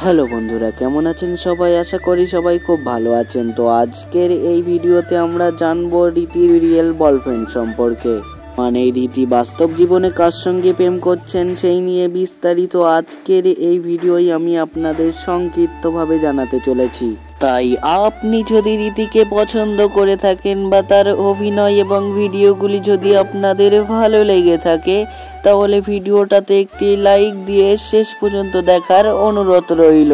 Hello বন্ধুরা, কেমন আছেন সবাই? আশা করি সবাই খুব ভালো আছেন। তো আজকের এই ভিডিওতে আমরা জানবো রীতির রিয়েল বয়ফ্রেন্ড সম্পর্কে, মানে রীতি বাস্তব জীবনে কার সঙ্গে প্রেম করছেন সেই নিয়ে বিস্তারিত আজকের এই ভিডিওই আমি আপনাদের সংক্ষিপ্তভাবে জানাতে চলেছি। তাই আপনি যদি রীতিকে পছন্দ করে থাকেন বা তার অভিনয় এবং ভিডিওগুলি যদি আপনাদের ভালো লেগে থাকে, তাহলে ভিডিওটাতে একটি লাইক দিয়ে শেষ পর্যন্ত দেখার অনুরোধ রইল।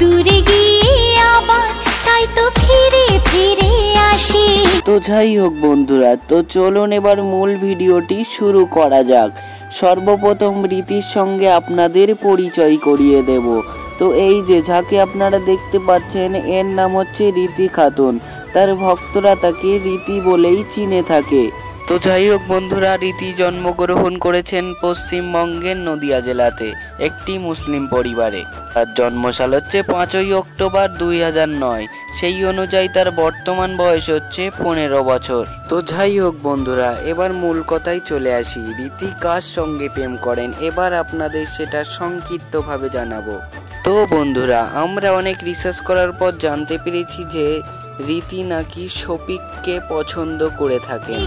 দূরে গিয়ে আবার তাই তো ফিরে ফিরে আসি। তো যাই হোক বন্ধুরা, তো চলুন এবার মূল ভিডিওটি শুরু করা যাক। সর্বপ্রথম রীতির সঙ্গে আপনাদের পরিচয় করিয়ে দেব। তো এই যে যাকে আপনারা দেখতে পাচ্ছেন, এর নাম হচ্ছে রীতি খাতুন। তার ভক্তরা তাকে রীতি বলেই চিনে থাকে। তো যাই হোক বন্ধুরা, রীতি জন্মগ্রহণ করেছেন পশ্চিমবঙ্গের নদিয়া জেলাতে একটি মুসলিম পরিবারে। তার জন্মসাল হচ্ছে 5ই অক্টোবর 2009। সেই অনুযায়ী তার বর্তমান বয়স হচ্ছে 15 বছর। তো যাই হোক বন্ধুরা, এবার মূল কথায় চলে আসি। রীতি কার সঙ্গে প্রেম করেন এবার আপনাদের সেটা সংক্ষিপ্তভাবে জানাবো। তো বন্ধুরা, আমরা অনেক রিসার্চ করার পর জানতে পেরেছি যে রীতি নাকি শফিককে পছন্দ করে থাকেন।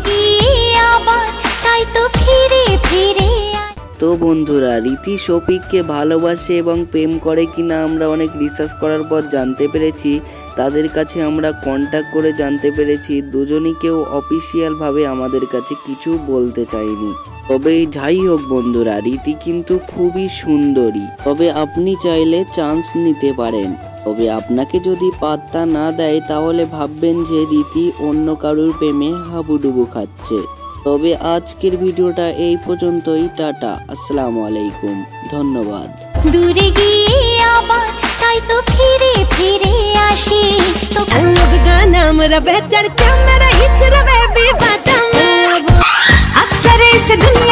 তো বন্ধুরা, রীতি শফিককে ভালোবাসে এবং প্রেম করে কিনা আমরা অনেক রিসার্চ করার পর জানতে পেরেছি। তাদের কাছে আমরা কন্ট্যাক্ট করে জানতে পেরেছি দুজনই কেউ অফিসিয়াল ভাবে আমাদের কাছে কিছু বলতে চায়নি। তবে যাই হোক বন্ধুরা, রীতি কিন্তু খুবই সুন্দরী। তবে আপনি চাইলে চান্স নিতে পারেন। তবে আপনাকে যদি পাত্তা না দেয় তাহলে ভাববেন যে রীতি অন্য কারোর প্রেমে হাবুডুবু খাচ্ছে। তবে আজকের ভিডিওটা এই পর্যন্তই। টাটা, আসসালামু আলাইকুম, ধন্যবাদ। দূরে গিয়ে আবার তাই তো ফিরে ফিরে আসি। তো গানা আমরা বেচার ক্যামেরা ইস রবে भी बात अक्सर इस दुनिया